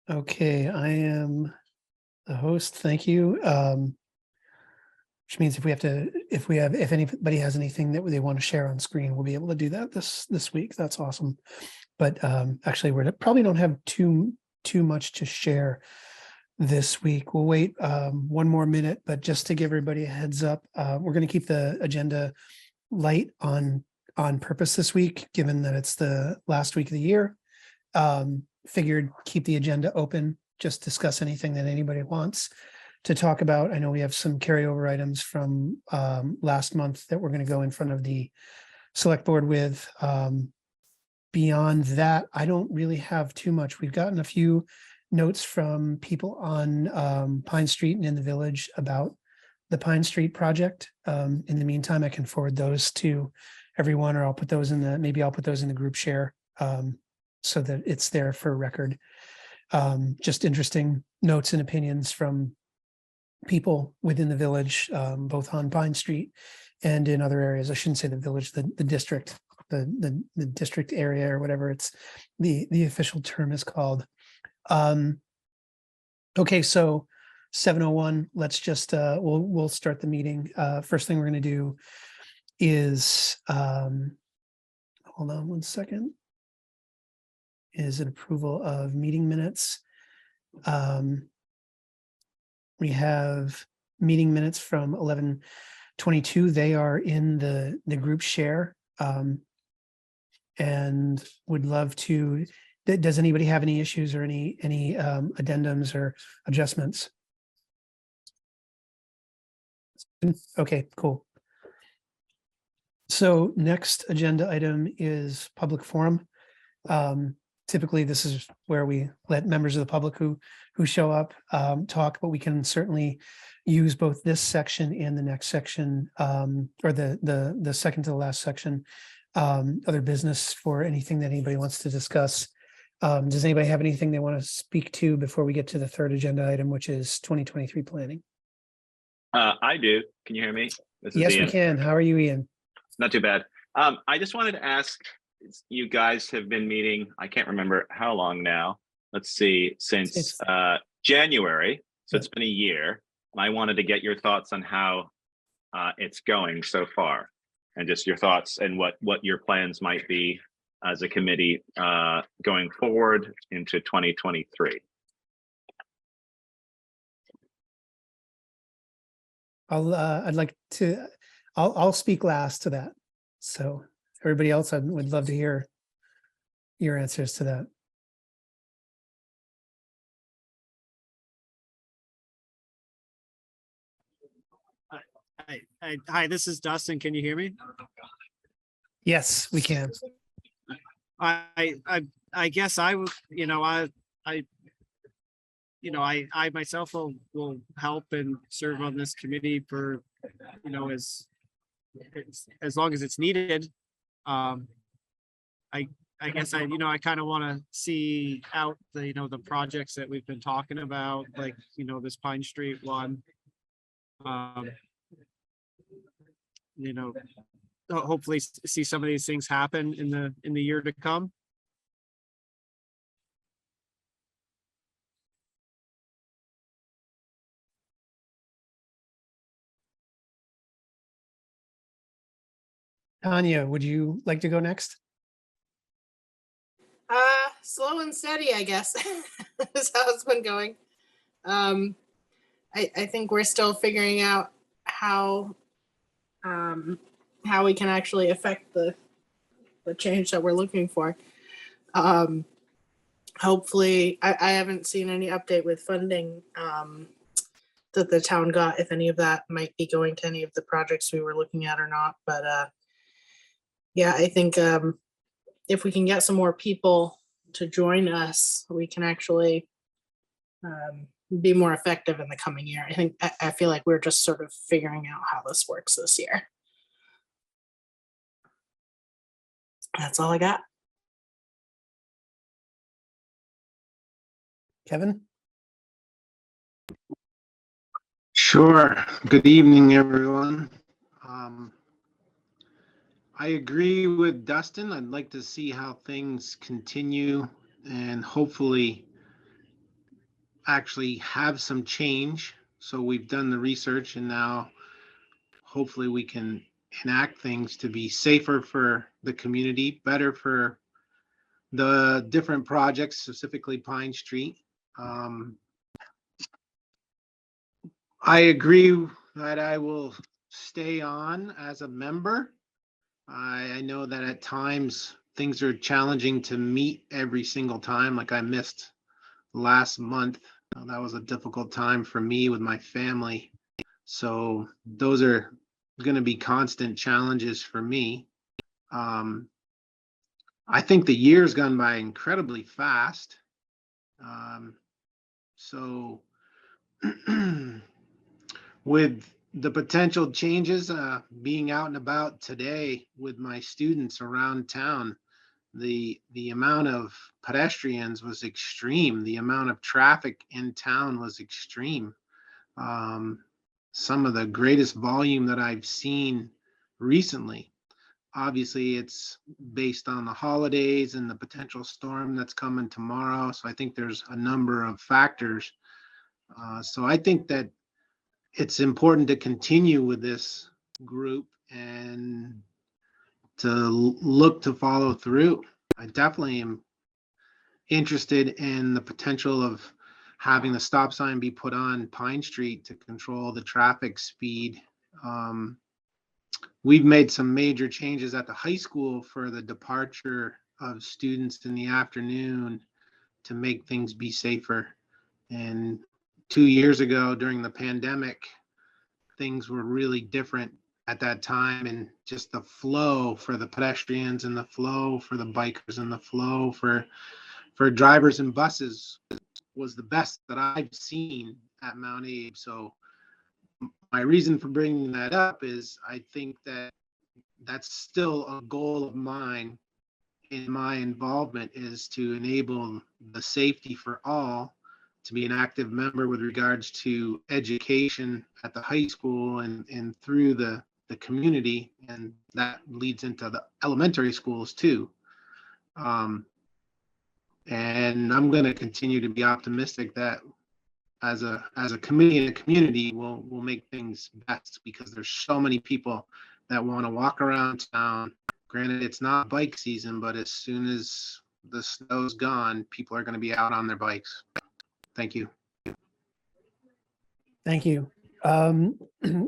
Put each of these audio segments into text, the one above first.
Okay, I am the host. Thank you. Which means if anybody has anything that they want to share on screen, we'll be able to do that this week. That's awesome. But actually, we probably don't have too much to share this week. We'll wait one more minute, but just to give everybody a heads up, we're going to keep the agenda light on purpose this week, given that it's the last week of the year. Figured keep the agenda open, just discuss anything that anybody wants to talk about. I know we have some carryover items from last month that we're going to go in front of the select board with. Beyond that, I don't really have too much. We've gotten a few notes from people on Pine Street and in the village about the Pine Street project. In the meantime, I can forward those to everyone, or I'll put those in the group share so that it's there for record. Just interesting notes and opinions from people within the village, both on Pine Street and in other areas. I shouldn't say the village, the district, the district area, or whatever it's the official term is called. Okay, so 7:01. Let's just we'll start the meeting. First thing we're going to do is hold on one second. Is an approval of meeting minutes. We have meeting minutes from 11/22. They are in the group share, and would love to. Does anybody have any issues or any addendums or adjustments? Okay, cool. So next agenda item is public forum. Typically, this is where we let members of the public who show up talk, but we can certainly use both this section and the next section, or the second to the last section, other business, for anything that anybody wants to discuss. Does anybody have anything they want to speak to before we get to the third agenda item, which is 2023 planning? I do. Can you hear me? This is Ian. We can. How are you, Ian? Not too bad. I just wanted to ask, you guys have been meeting, I can't remember how long now. Let's see, since January. So it's been a year. And I wanted to get your thoughts on how it's going so far, and just your thoughts and what your plans might be as a committee going forward into 2023. I'll speak last to that. So everybody else, I would love to hear your answers to that. Hi, this is Dustin. Can you hear me? Yes, we can. I guess I myself will help and serve on this committee for, as long as it's needed. I guess I kind of want to see out the projects that we've been talking about, like, this Pine Street one. Hopefully see some of these things happen in the year to come. Tanya, would you like to go next? Slow and steady, I guess, is how it's been going. I think we're still figuring out how we can actually affect the change that we're looking for. Hopefully, I haven't seen any update with funding that the town got, if any of that might be going to any of the projects we were looking at or not. But yeah, I think if we can get some more people to join us, we can actually be more effective in the coming year. I feel like we're just sort of figuring out how this works this year. That's all I got. Kevin? Sure. Good evening, everyone. I agree with Dustin. I'd like to see how things continue and hopefully actually have some change. So we've done the research and now hopefully we can enact things to be safer for the community, better for the different projects, specifically Pine Street. Um, I agree that I will stay on as a member. I know that at times things are challenging to meet every single time. Like I missed last month. That was a difficult time for me with my family. So those are going to be constant challenges for me. I think the year's gone by incredibly fast. So with the potential changes, being out and about today with my students around town, the amount of pedestrians was extreme. The amount of traffic in town was extreme. Some of the greatest volume that I've seen recently. Obviously, it's based on the holidays and the potential storm that's coming tomorrow. So I think there's a number of factors. So I think that it's important to continue with this group and to look to follow through. I definitely am interested in the potential of having the stop sign be put on Pine Street to control the traffic speed. We've made some major changes at the high school for the departure of students in the afternoon to make things be safer. And 2 years ago during the pandemic, things were really different at that time, and just the flow for the pedestrians and the flow for the bikers and the flow for drivers and buses was the best that I've seen at Mount Abe. So my reason for bringing that up is I think that that's still a goal of mine in my involvement, is to enable the safety for all, to be an active member with regards to education at the high school and through the community, and that leads into the elementary schools too. And I'm going to continue to be optimistic that as a committee and a community, we'll make things best, because there's so many people that want to walk around town. Granted, it's not bike season, but as soon as the snow's gone, people are going to be out on their bikes. Thank you. Thank you.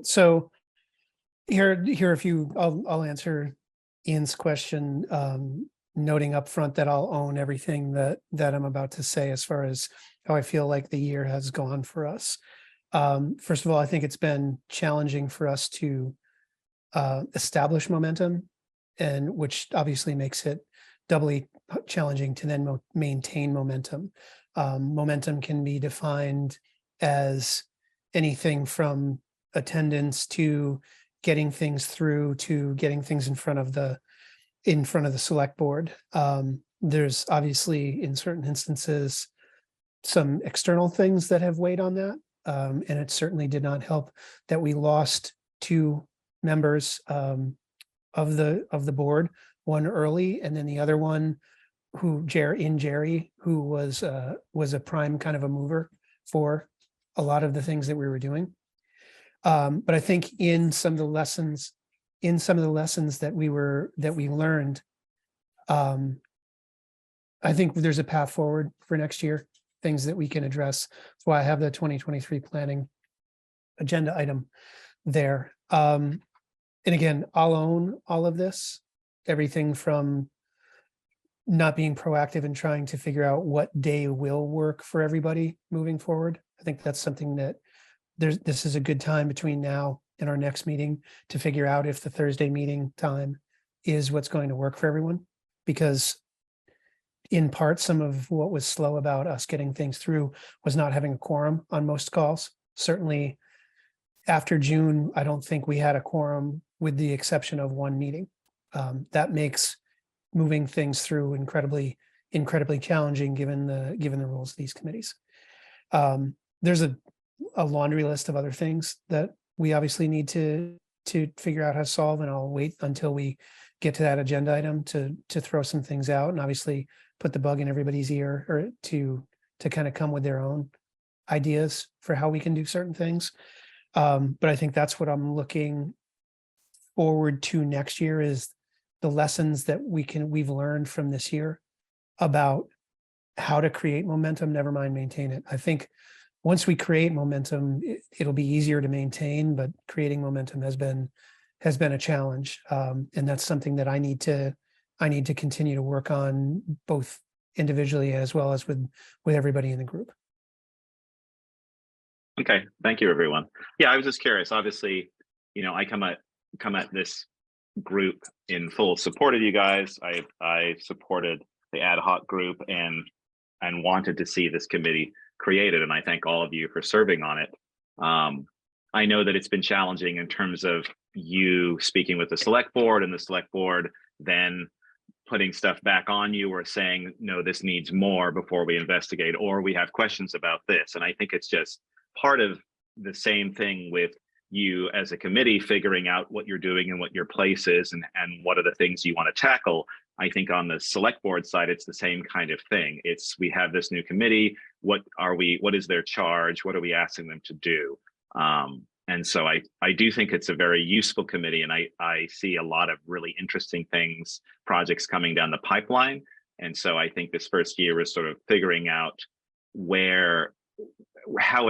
So here are a few, I'll answer Ian's question, noting up front that I'll own everything that I'm about to say as far as how I feel like the year has gone for us. First of all, I think it's been challenging for us to establish momentum, and which obviously makes it doubly challenging to then maintain momentum. Momentum can be defined as anything from attendance to getting things through to getting things in front of the select board. There's obviously in certain instances some external things that have weighed on that, and it certainly did not help that we lost 2 members of the board, one early and then the other one Jerry, who was a prime kind of a mover for a lot of the things that we were doing. But I think in some of the lessons that we learned, I think there's a path forward for next year, things that we can address. That's why I have the 2023 planning agenda item there. And again, I'll own all of this, everything from not being proactive and trying to figure out what day will work for everybody moving forward. I think that's something that this is a good time between now and our next meeting to figure out if the Thursday meeting time is what's going to work for everyone, because in part, some of what was slow about us getting things through was not having a quorum on most calls. Certainly after June, I don't think we had a quorum with the exception of one meeting. That makes moving things through incredibly challenging given the rules of these committees. There's a laundry list of other things that we obviously need to figure out how to solve, and I'll wait until we get to that agenda item to throw some things out and obviously put the bug in everybody's ear, or to kind of come with their own ideas for how we can do certain things. But I think that's what I'm looking forward to next year, is the lessons that we've learned from this year about how to create momentum, never mind maintain it. I think once we create momentum, it'll be easier to maintain, but creating momentum has been a challenge. And that's something that I need to continue to work on, both individually as well as with everybody in the group. Okay, thank you, everyone. Yeah, I was just curious. Obviously, I come at this group in full support of you guys. I supported the ad hoc group and wanted to see this committee created, and I thank all of you for serving on it. I know that it's been challenging in terms of you speaking with the select board, and the select board then putting stuff back on you or saying, no, this needs more before we investigate, or we have questions about this. And I think it's just part of the same thing with you as a committee, figuring out what you're doing and what your place is, and what are the things you want to tackle. I think on the select board side, it's the same kind of thing. We have this new committee. What is their charge? What are we asking them to do? And so I do think it's a very useful committee, and I see a lot of really interesting projects coming down the pipeline. And so I think this first year is sort of figuring out how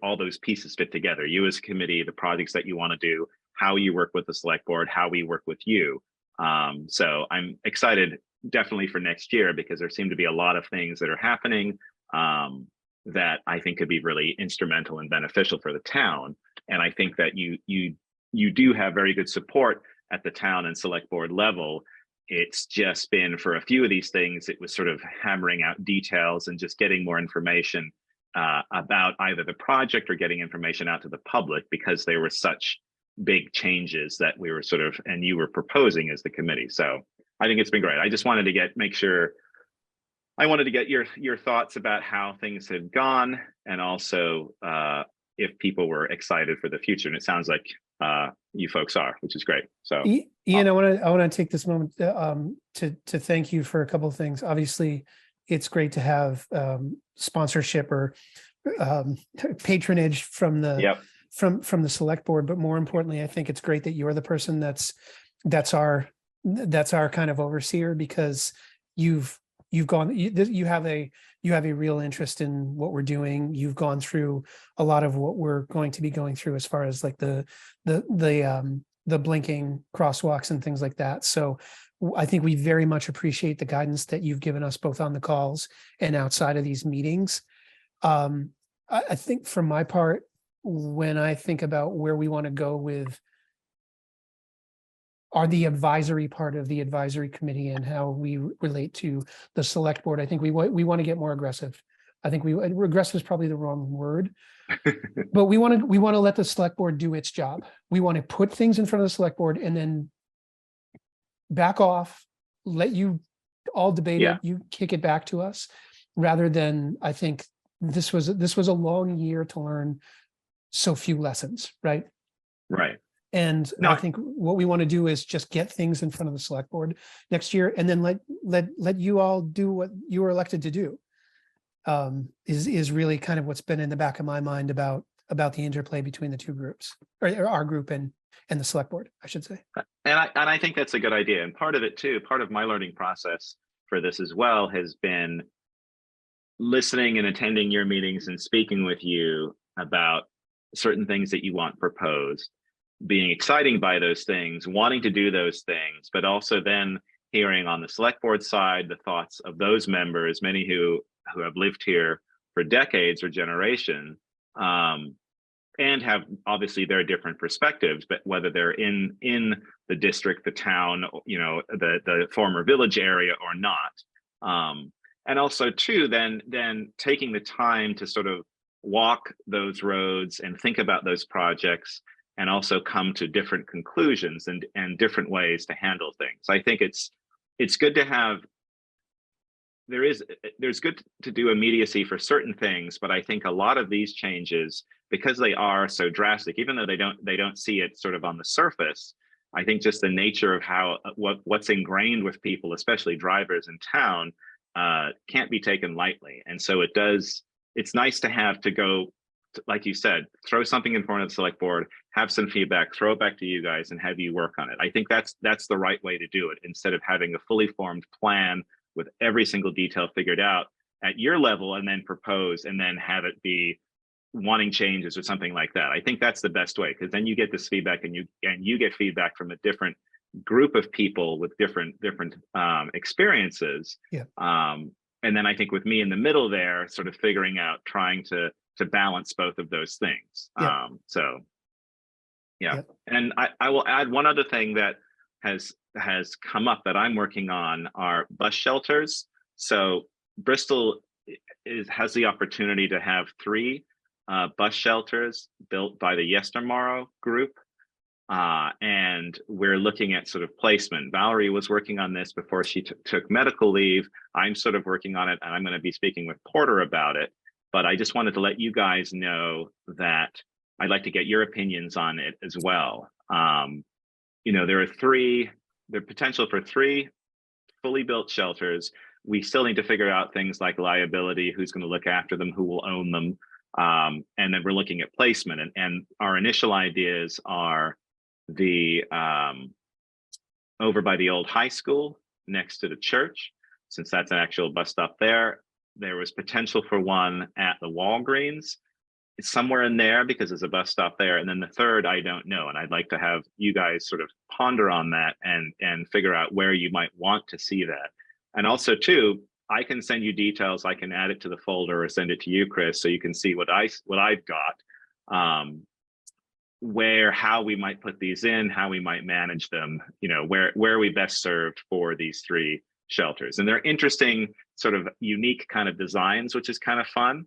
all those pieces fit together. You as a committee, the projects that you want to do, how you work with the select board, how we work with you. So I'm excited definitely for next year, because there seem to be a lot of things that are happening that I think could be really instrumental and beneficial for the town. And I think that you do have very good support at the town and select board level. It's just been, for a few of these things, it was sort of hammering out details and just getting more information about either the project or getting information out to the public, because there were such big changes that we were and you were proposing as the committee. So I think it's been great. I just wanted to I wanted to get your thoughts about how things had gone, and also if people were excited for the future. And it sounds like you folks are, which is great. So Ian, I want to take this moment to thank you for a couple of things. Obviously, it's great to have sponsorship or patronage from the from the select board, but more importantly, I think it's great that you're the person that's our kind of overseer, because you have a real interest in what we're doing. You've gone through a lot of what we're going to be going through as far as like the blinking crosswalks and things like that. So I think we very much appreciate the guidance that you've given us, both on the calls and outside of these meetings. I think for my part, when I think about where we want to go with the advisory part of the advisory committee and how we relate to the select board, I think we want to get more aggressive. I think aggressive is probably the wrong word, but we want to let the select board do its job. We want to put things in front of the select board and then back off, let you all debate it, you kick it back to us, rather than, I think this was a long year to learn so few lessons, right? Right. And I think what we want to do is just get things in front of the select board next year, and then let you all do what you were elected to do. Is really kind of what's been in the back of my mind about the interplay between the two groups, or our group and the select board, I should say. And I think that's a good idea. And part of it too, part of my learning process for this as well has been listening and attending your meetings and speaking with you about certain things that you want proposed, being excited by those things, wanting to do those things, but also then hearing on the select board side the thoughts of those members, many who have lived here for decades or generation, and have obviously their different perspectives, but whether they're in the district, the town, the former village area or not. And also too, then taking the time to sort of walk those roads and think about those projects, and also come to different conclusions and different ways to handle things. I think it's good to have, there's good to do immediacy for certain things, but I think a lot of these changes, because they are so drastic, even though they don't see it sort of on the surface, I think just the nature of how what's ingrained with people, especially drivers in town, can't be taken lightly. And so it does it's nice to have to go, like you said, throw something in front of the select board, have some feedback, throw it back to you guys and have you work on it. I think that's the right way to do it, instead of having a fully formed plan with every single detail figured out at your level and then propose and then have it be wanting changes or something like that. I think that's the best way, because then you get this feedback and you get feedback from a different group of people with different experiences. Yeah. And then I think with me in the middle there, sort of figuring out, trying to balance both of those things. Yeah. So yeah. Yep. And I will add one other thing that has come up that I'm working on are bus shelters. So Bristol has the opportunity to have 3 bus shelters built by the Yestermorrow group. And we're looking at sort of placement. Valerie was working on this before she took medical leave. I'm sort of working on it, and I'm going to be speaking with Porter about it. But I just wanted to let you guys know that I'd like to get your opinions on it as well. You know, there potential for 3 fully built shelters. We still need to figure out things like liability, who's going to look after them, who will own them. And then we're looking at placement. And our initial ideas are the over by the old high school next to the church, since that's an actual bus stop there. There was potential for one at the Walgreens. It's somewhere in there because there's a bus stop there. And then the third, I don't know. And I'd like to have you guys sort of ponder on that and figure out where you might want to see that. And also too, I can send you details. I can add it to the folder or send it to you, Chris, so you can see what I've got, how we might put these in, how we might manage them, you know, where we best served for these 3 shelters. And they're interesting, sort of unique kind of designs, which is kind of fun.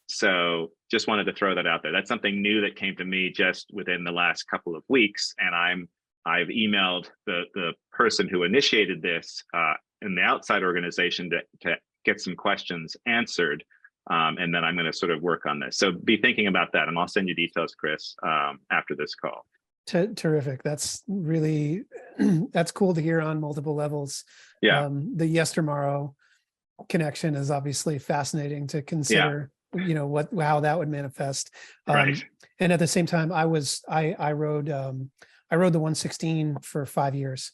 So just wanted to throw that out there. That's something new that came to me just within the last couple of weeks. And I've emailed the person who initiated this in the outside organization to get some questions answered. And then I'm going to sort of work on this. So be thinking about that. And I'll send you details, Chris, after this call. Terrific. That's really, that's cool to hear on multiple levels. Yeah. The Yestermorrow connection is obviously fascinating to consider, you know, how that would manifest. Right. And at the same time, I rode the 116 for 5 years,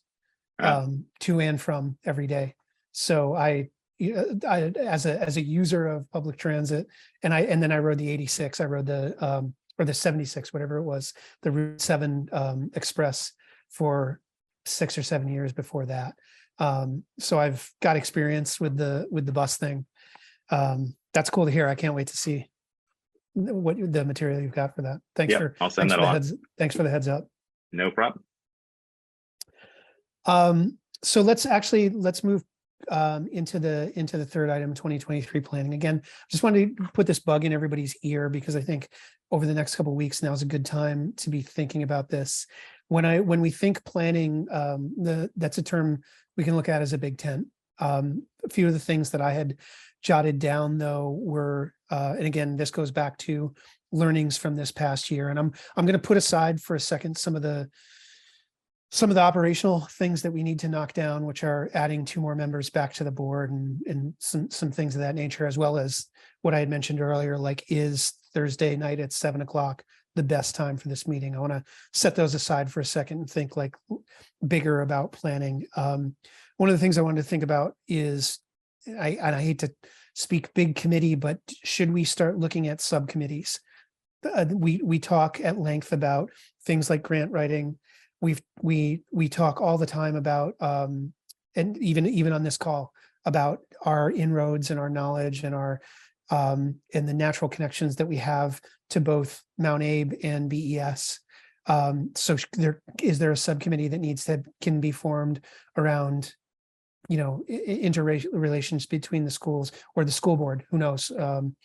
to and from every day. So I as a user of public transit, and then I rode the 86. I rode the or the 76, whatever it was, the Route 7 Express for 6 or 7 years before that. So I've got experience with the bus thing. That's cool to hear. I can't wait to see what the material you've got for that. I'll send that on. Thanks for the heads up. No problem. So let's move into the third item, 2023 planning. Again, just wanted to put this bug in everybody's ear, because I think over the next couple of weeks now is a good time to be thinking about this. When we think planning, that's a term we can look at as a big tent. A few of the things that I had jotted down though were, and again, this goes back to learnings from this past year. And I'm going to put aside for a second some of the operational things that we need to knock down, which are adding 2 more members back to the board and some things of that nature, as well as what I had mentioned earlier, like, is Thursday night at 7:00 the best time for this meeting? I want to set those aside for a second and think like bigger about planning. One of the things I wanted to think about is, I hate to speak big committee, but should we start looking at subcommittees? We talk at length about things like grant writing. We talk all the time about, and even on this call, about our inroads and our knowledge and our and the natural connections that we have to both Mount Abe and BES. So is there a subcommittee that can be formed around, you know, interrelations between the schools or the school board? Who knows? And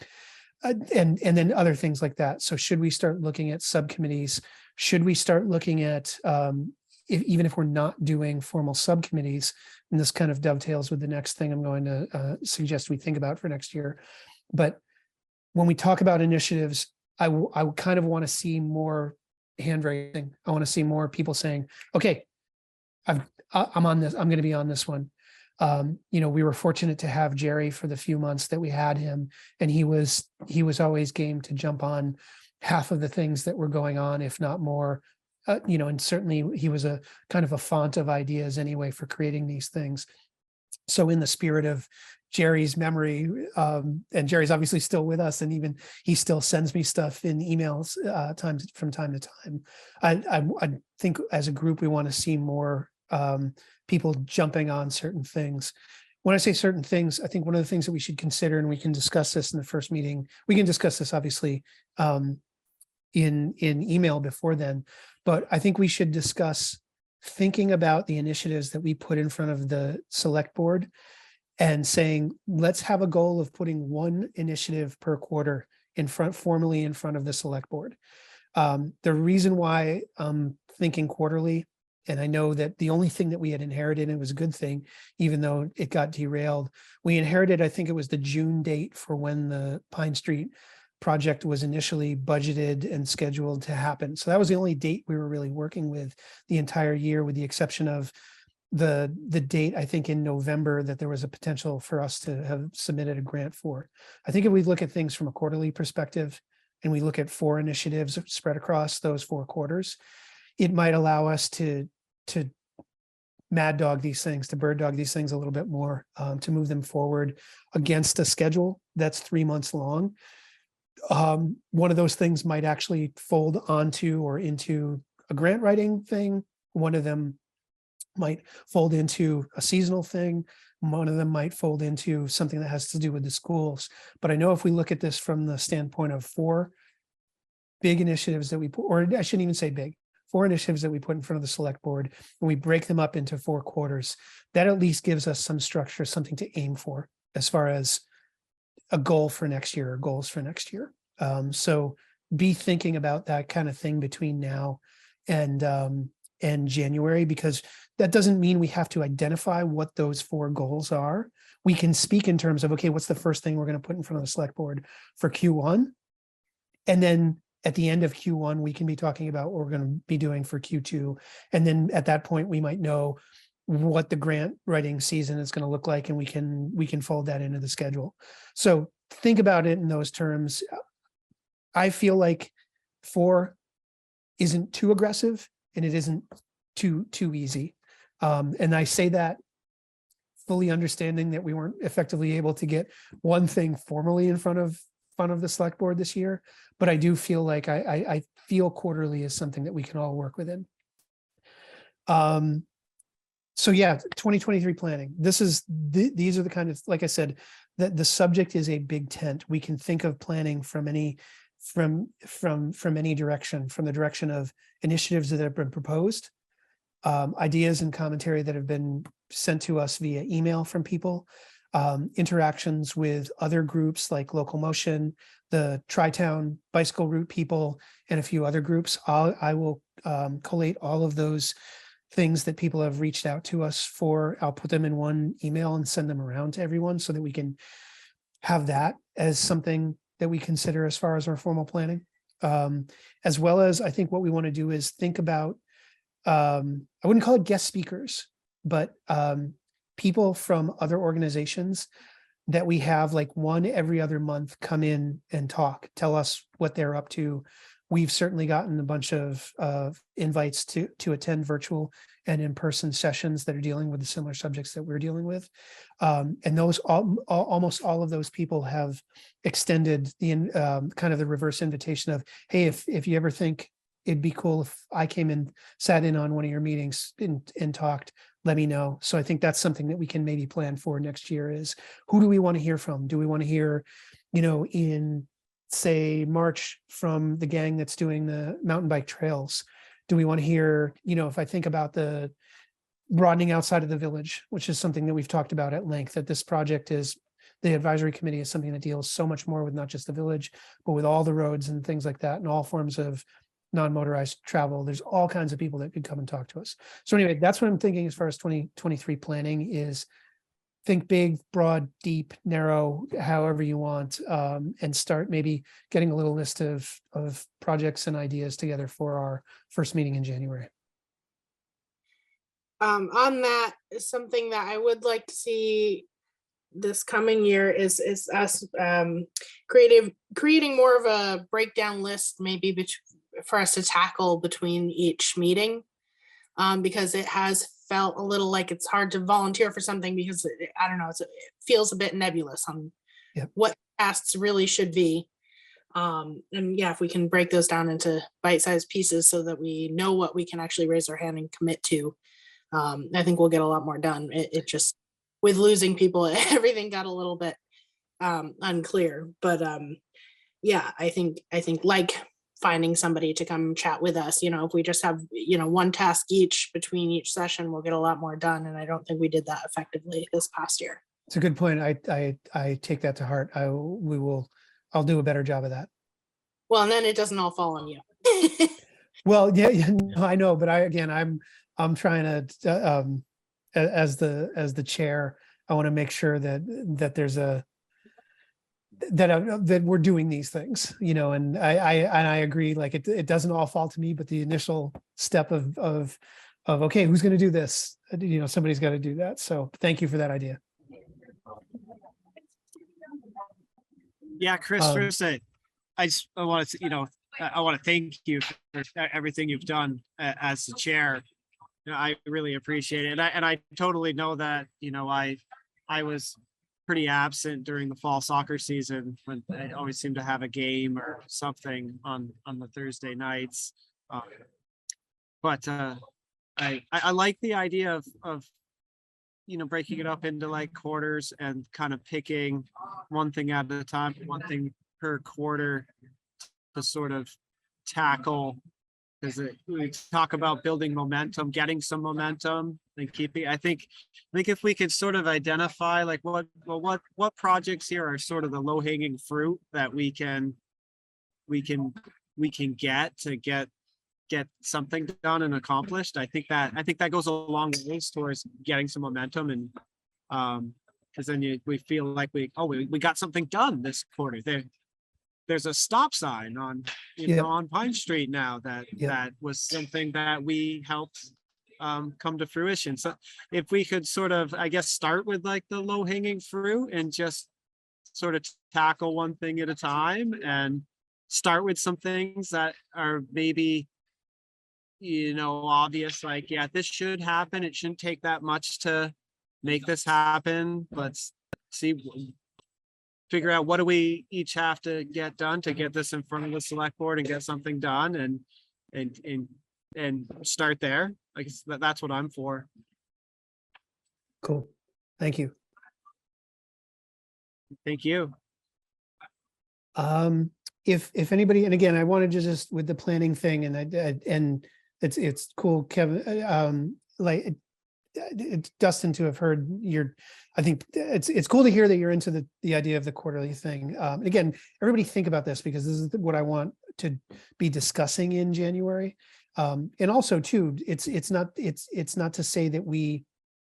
then other things like that. So should we start looking at subcommittees? Should we start looking at, even if we're not doing formal subcommittees, and this kind of dovetails with the next thing I'm going to suggest we think about for next year. But when we talk about initiatives, I kind of want to see more hand raising. I want to see more people saying, okay, I'm on this. I'm going to be on this one. We were fortunate to have Jerry for the few months that we had him, and he was always game to jump on half of the things that were going on, if not more. And certainly he was a kind of a font of ideas anyway for creating these things. So in the spirit of Jerry's memory, and Jerry's obviously still with us, and even he still sends me stuff in emails from time to time. I think as a group we want to see more people jumping on certain things. When I say certain things, I think one of the things that we should consider, and we can discuss this in the first meeting, we can discuss this obviously in email before then, but I think we should discuss thinking about the initiatives that we put in front of the select board and saying, let's have a goal of putting one initiative per quarter formally in front of the select board. The reason why I'm thinking quarterly, and I know that the only thing that we had inherited, and it was a good thing, even though it got derailed, we inherited, I think it was the June date for when the Pine Street project was initially budgeted and scheduled to happen. So that was the only date we were really working with the entire year, with the exception of the date, I think in November, that there was a potential for us to have submitted a grant for. I think if we look at things from a quarterly perspective and we look at 4 initiatives spread across those 4 quarters, it might allow us to mad dog these things, to bird dog these things a little bit more, to move them forward against a schedule that's 3 months long. One of those things might actually fold onto or into a grant writing thing. One of them might fold into a seasonal thing. One of them might fold into something that has to do with the schools. But I know if we look at this from the standpoint of 4 big initiatives that we put, or I shouldn't even say big, 4 initiatives that we put in front of the select board, and we break them up into 4 quarters, that at least gives us some structure, something to aim for as far as a goal for next year or goals for next year. So be thinking about that kind of thing between now and January, because that doesn't mean we have to identify what those 4 goals are. We can speak in terms of, okay, what's the first thing we're going to put in front of the select board for Q1? And then at the end of Q1, we can be talking about what we're going to be doing for Q2. And then at that point, we might know what the grant writing season is going to look like, and we can fold that into the schedule. So think about it in those terms. I feel like 4 isn't too aggressive, and it isn't too easy. And I say that fully understanding that we weren't effectively able to get one thing formally in front of the select board this year, but I do feel like I feel quarterly is something that we can all work within. So yeah, 2023 planning. These are the kind of, like I said, that the subject is a big tent. We can think of planning from any direction, from the direction of initiatives that have been proposed, ideas and commentary that have been sent to us via email from people, interactions with other groups like Local Motion, the Tri-Town Bicycle Route people, and a few other groups. I will collate all of those things that people have reached out to us for. I'll put them in one email and send them around to everyone so that we can have that as something that we consider as far as our formal planning. As well as, I think what we want to do is think about, I wouldn't call it guest speakers, but people from other organizations that we have, like one every other month, come in and tell us what they're up to. We've certainly gotten a bunch of invites to attend virtual and in-person sessions that are dealing with the similar subjects that we're dealing with. And those almost all of those people have extended the kind of the reverse invitation of, hey, if you ever think it'd be cool if I came and sat in on one of your meetings and talked, let me know. So I think that's something that we can maybe plan for next year is, who do we want to hear from? Do we want to hear, in say March, from the gang that's doing the mountain bike trails? Do we want to hear, if I think about the broadening outside of the village, which is something that we've talked about at length, that this project is, the advisory committee is something that deals so much more with not just the village, but with all the roads and things like that, and all forms of non-motorized travel. There's all kinds of people that could come and talk to us. So anyway, that's what I'm thinking as far as 2023 planning is. Think big, broad, deep, narrow, however you want, and start maybe getting a little list of projects and ideas together for our first meeting in January. On that, something that I would like to see this coming year is us creating more of a breakdown list, maybe for us to tackle between each meeting. Because it has felt a little like it's hard to volunteer for something because I don't know, it feels a bit nebulous on Yep. what tasks really should be. And yeah, if we can break those down into bite-sized pieces so that we know what we can actually raise our hand and commit to, I think we'll get a lot more done. It just, with losing people, everything got a little bit unclear. But yeah, I think like finding somebody to come chat with us, if we just have, one task each between each session, we'll get a lot more done. And I don't think we did that effectively this past year. It's a good point. I take that to heart. I'll do a better job of that. Well, and then it doesn't all fall on you. Well, yeah, no, I know, but I'm trying to, as the chair, I want to make sure that there's that we're doing these things, and I agree. Like it doesn't all fall to me, but the initial step of okay, who's going to do this? Somebody's got to do that. So thank you for that idea. Yeah, Chris, first, I want to, I want to thank you for everything you've done as the chair. I really appreciate it. And I totally know that, I was pretty absent during the fall soccer season when I always seem to have a game or something on the Thursday nights. But I like the idea of breaking it up into like quarters and kind of picking one thing at a time, one thing per quarter to sort of tackle. Because we talk about building momentum, getting some momentum, and keeping. I think if we could sort of identify like what projects here are sort of the low hanging fruit that we can get something done and accomplished. I think that goes a long ways towards getting some momentum, and because then we feel like we got something done this quarter. There's a stop sign on on Pine Street now that was something that we helped come to fruition. So if we could sort of, I guess, start with like the low hanging fruit and just sort of tackle one thing at a time, and start with some things that are maybe obvious, like, yeah, this should happen. It shouldn't take that much to make this happen. Let's figure out what do we each have to get done to get this in front of the select board and get something done, and start there. Like that's what I'm for. Cool. Thank you. Thank you. If anybody, and again, I wanted to just with the planning thing, and it's cool, Kevin, it's Dustin, to have heard I think it's cool to hear that you're into the idea of the quarterly thing. Again, everybody think about this, because this is what I want to be discussing in January. And also too, it's not to say that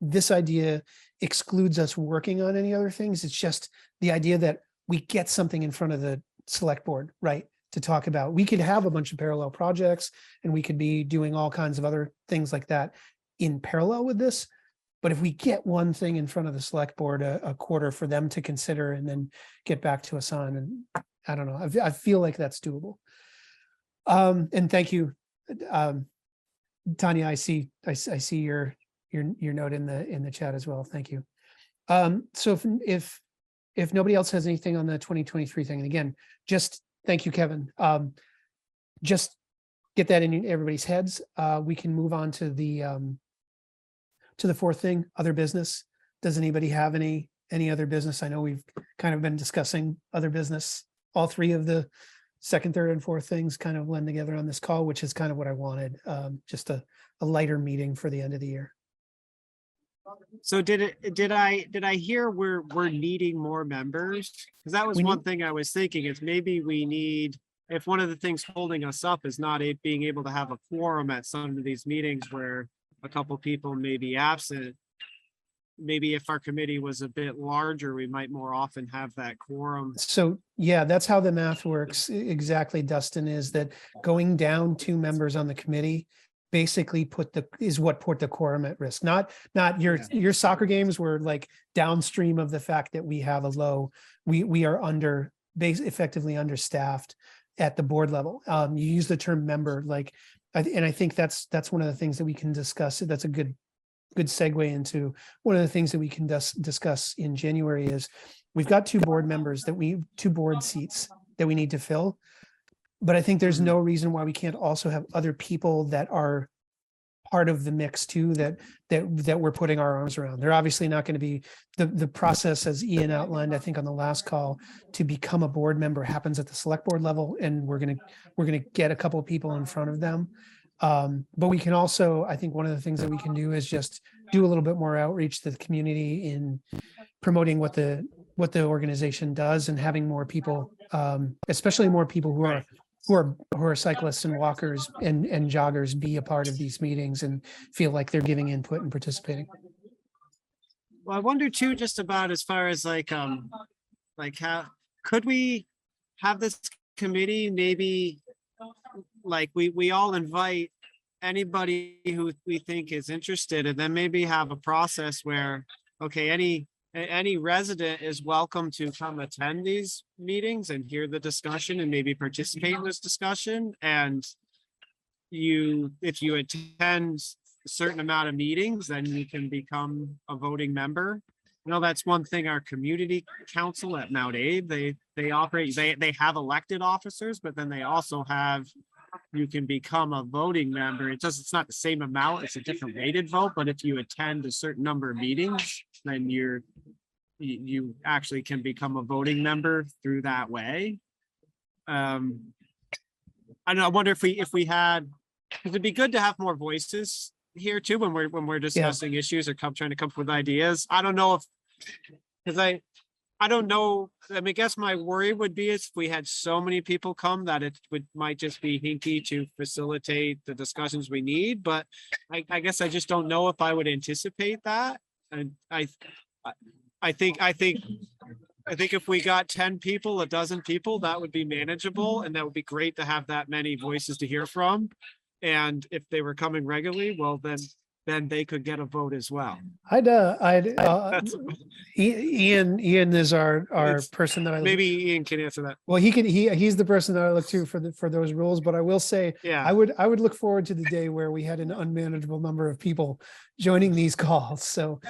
this idea excludes us working on any other things. It's just the idea that we get something in front of the select board, right, to talk about. We could have a bunch of parallel projects, and we could be doing all kinds of other things like that in parallel with this. But if we get one thing in front of the select board a quarter for them to consider and then get back to us on, and I don't know, I feel like that's doable. And thank you, Tanya. I see your note in the chat as well. Thank you. So if nobody else has anything on the 2023 thing, and again, just thank you, Kevin. Just get that in everybody's heads. We can move on to the fourth thing, other business. Does anybody have any other business? I know we've kind of been discussing other business. All three of the second, third, and fourth things kind of blend together on this call, which is kind of what I wanted. Just a lighter meeting for the end of the year. So did I hear we're needing more members? Because that was one thing I was thinking, is maybe we need, if one of the things holding us up is not being able to have a quorum at some of these meetings where a couple people may be absent, maybe if our committee was a bit larger, we might more often have that quorum. So yeah, that's how the math works. Exactly, Dustin, is that going down 2 members on the committee basically put the quorum at risk. Not your soccer games were like downstream of the fact that we have a low, we are effectively understaffed at the board level. You use the term member, like, and I think that's one of the things that we can discuss. That's a good segue into one of the things that we can discuss in January is we've got two board seats that we need to fill. But I think there's no reason why we can't also have other people that are part of the mix too, that we're putting our arms around. They're obviously not going to be the process, as Ian outlined, I think on the last call, to become a board member happens at the select board level, and we're going to get a couple of people in front of them. But we can also, I think one of the things that we can do is just do a little bit more outreach to the community in promoting what the organization does, and having more people, especially more people who are cyclists and walkers and joggers, be a part of these meetings and feel like they're giving input and participating. Well, I wonder too, just about as far as like how could we have this committee, maybe like we all invite anybody who we think is interested, and then maybe have a process where, okay, any resident is welcome to come attend these meetings and hear the discussion and maybe participate in this discussion. And if you attend a certain amount of meetings, then you can become a voting member. You know, that's one thing our community council at Mount Abe, they operate, they have elected officers, but then they also have, you can become a voting member. It's not the same amount, it's a different weighted vote, but if you attend a certain number of meetings, then you actually can become a voting member through that way. I don't know, I wonder if we had, because it'd be good to have more voices here too when we're discussing issues or trying to come up with ideas. I don't know if, because I don't know. I mean, I guess my worry would be is if we had so many people come that it might just be hinky to facilitate the discussions we need. But I guess I just don't know if I would anticipate that. And I think if we got 10 people, a dozen people, that would be manageable, and that would be great to have that many voices to hear from. And if they were coming regularly, well, then they could get a vote as well. Ian is our person that Maybe Ian can answer that. Well, he's the person that I look to for those rules. But I will say, Yeah, I would look forward to the day where we had an unmanageable number of people joining these calls. So,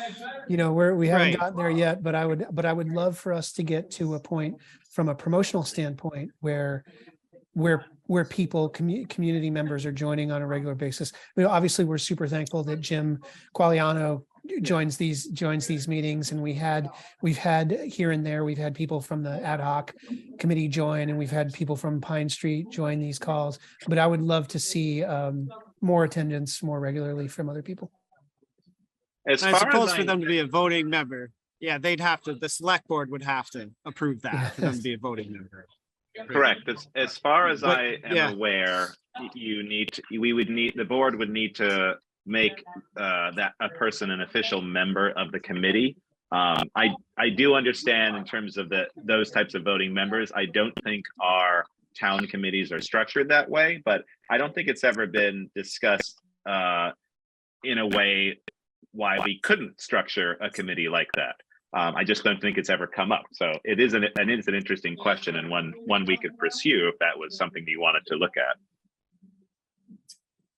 we haven't gotten there yet, but I would love for us to get to a point from a promotional standpoint where people, community members are joining on a regular basis. Obviously we're super thankful that Jim Qualiano joins these meetings, and we've had here and there, we've had people from the ad hoc committee join, and we've had people from Pine Street join these calls, but I would love to see more attendance more regularly from other people. I suppose for them to be a voting member, yeah, the select board would have to approve that for them to be a voting member. Correct. As far as I am aware, the board would need to make that a person an official member of the committee. I do understand in terms of those types of voting members. I don't think our town committees are structured that way, but I don't think it's ever been discussed in a way why we couldn't structure a committee like that. I just don't think it's ever come up. So it is an interesting question, and one we could pursue if that was something you wanted to look at.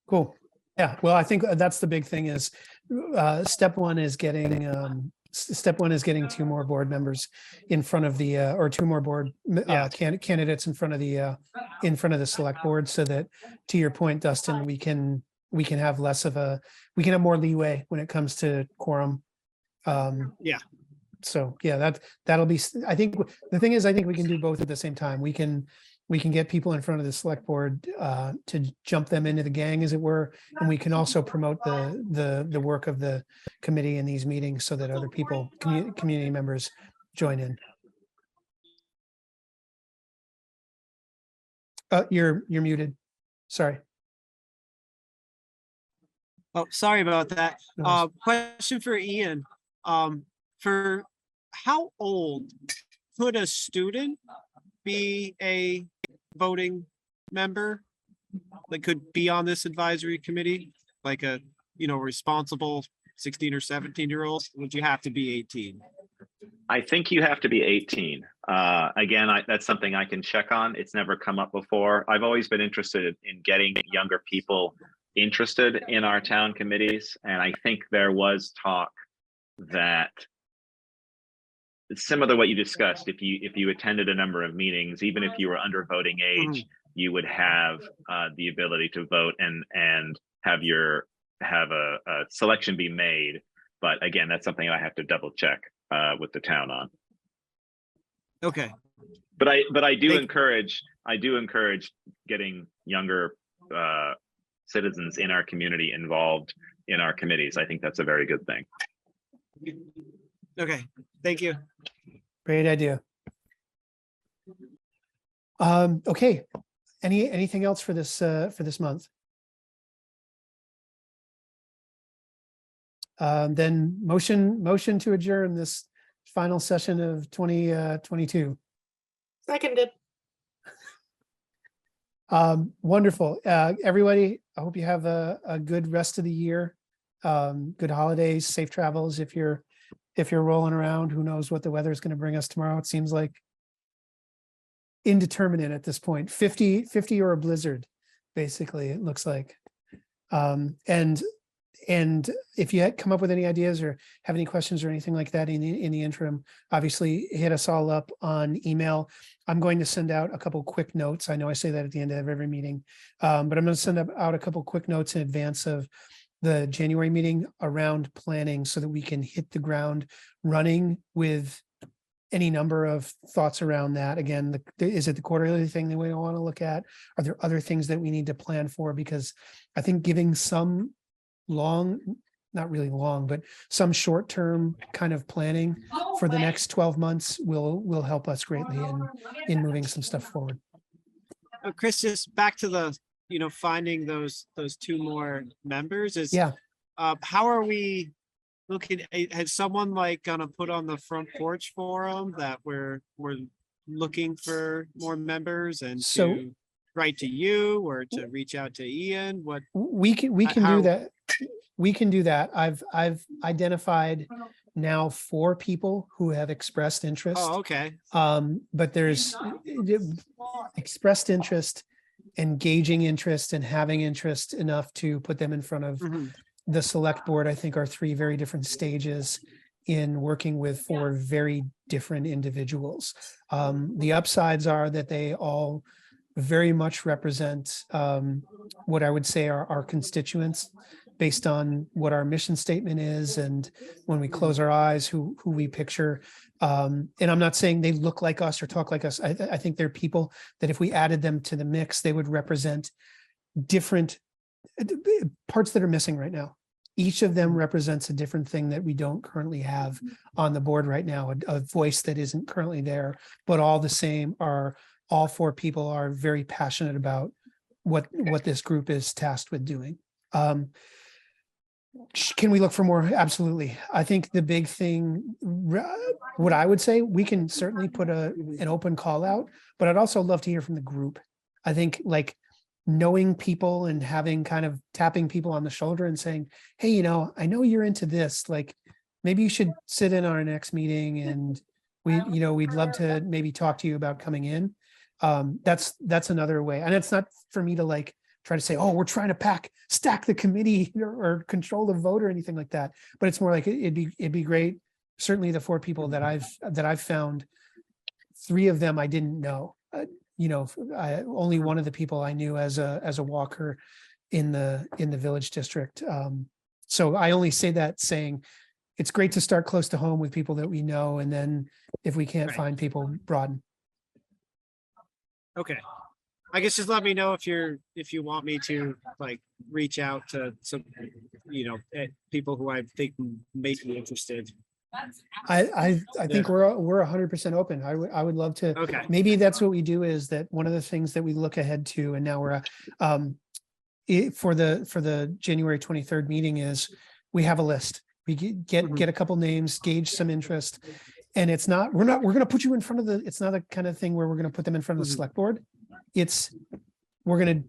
Cool. Yeah. Well, I think that's the big thing is step one is getting 2 more board members in front of the or 2 more board candidates in front of the select board, so that, to your point, Dustin, we can have more leeway when it comes to quorum. So yeah, that'll be, I think the thing is, I think we can do both at the same time. We can get people in front of the select board to jump them into the gang, as it were. And we can also promote the work of the committee in these meetings so that other people, community members, join in. You're muted. Sorry. Oh, sorry about that. Question for Ian. For how old could a student be a voting member? that could be on this advisory committee? Like a, responsible 16 or 17-year-old? Would you have to be 18? I think you have to be 18. Again, that's something I can check on. It's never come up before. I've always been interested in getting younger people interested in our town committees. And I think there was talk that it's similar to what you discussed. If you attended a number of meetings, even if you were under voting age, you would have the ability to vote and have a selection be made. But again, that's something I have to double check with the town on. Okay. But I do encourage getting younger citizens in our community involved in our committees. I think that's a very good thing. Okay. Thank you. Great idea. Okay. Anything else for this month? Then motion to adjourn this final session of 2022. Seconded. Wonderful. Everybody, I hope you have a good rest of the year. Good holidays, safe travels. If you're rolling around, who knows what the weather is going to bring us tomorrow. It seems like indeterminate at this point. 50 or a blizzard, basically, it looks like. And if you come up with any ideas or have any questions or anything like that in the interim, obviously hit us all up on email. I'm going to send out a couple quick notes. I know I say that at the end of every meeting, but I'm going to send out a couple quick notes in advance of the January meeting around planning so that we can hit the ground running with any number of thoughts around that. Again, is it the quarterly thing that we want to look at? Are there other things that we need to plan for? Because I think giving some not really long, but some short-term kind of planning for the next 12 months will help us greatly in moving some stuff forward. Chris, just back to the, finding those two more members is, Yeah. How are we looking? Has someone gonna put on the front porch forum that we're looking for more members and So- to write to you or to reach out to Ian? What We can how- do that. We can do that. I've identified now 4 people who have expressed interest. Oh, okay. But there's expressed interest, engaging interest, and having interest enough to put them in front of Mhm. the select board. I think are 3 very different stages in working with 4 very different individuals. The upsides are that they all very much represent what I would say are our constituents based on what our mission statement is. And when we close our eyes, who we picture. And I'm not saying they look like us or talk like us. I think they're people that if we added them to the mix, they would represent different parts that are missing right now. Each of them represents a different thing that we don't currently have on the board right now, a voice that isn't currently there, but all the same all 4 people are very passionate about what this group is tasked with doing. Can we look for more? Absolutely. I think the big thing, what I would say, we can certainly put an open call out, but I'd also love to hear from the group. I think knowing people and having kind of tapping people on the shoulder and saying, hey, I know you're into this, maybe you should sit in on our next meeting and we'd love to maybe talk to you about coming in. That's another way. And it's not for me to try to say, oh, we're trying to stack the committee or control the vote or anything like that. But it's more like it'd be great. Certainly the 4 people that I've found, 3 of them I didn't know. Only one of the people I knew as a walker in the village district. So I only say that saying it's great to start close to home with people that we know, and then if we can't find people, broaden. Okay. I guess just let me know if you want me to reach out to some, people who I think may be interested. I think we're 100% open. I would love to. Okay. Maybe that's what we do, is that one of the things that we look ahead to, and now we're for the January 23rd meeting, is we have a list. We get a couple names, gauge some interest, and we're going to put you in front of it's not a kind of thing where we're going to put them in front of the select board. We're going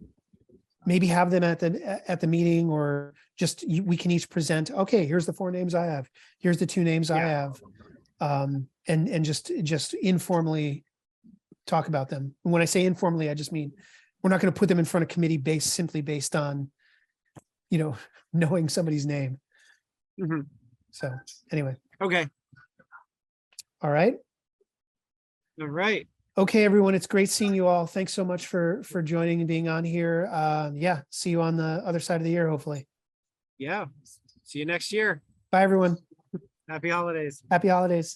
to maybe have them at the meeting, or just we can each present, okay, here's the 4 names I have, here's the 2 names I Yeah. have. And just informally talk about them. And when I say informally, I just mean, we're not going to put them in front of committee simply based on, knowing somebody's name. Mhm. So anyway, Okay, all right. all right. Okay, everyone, it's great seeing you all. Thanks so much for joining and being on here. Yeah, see you on the other side of the year, hopefully. Yeah. See you next year. Bye, everyone. Happy holidays. Happy holidays.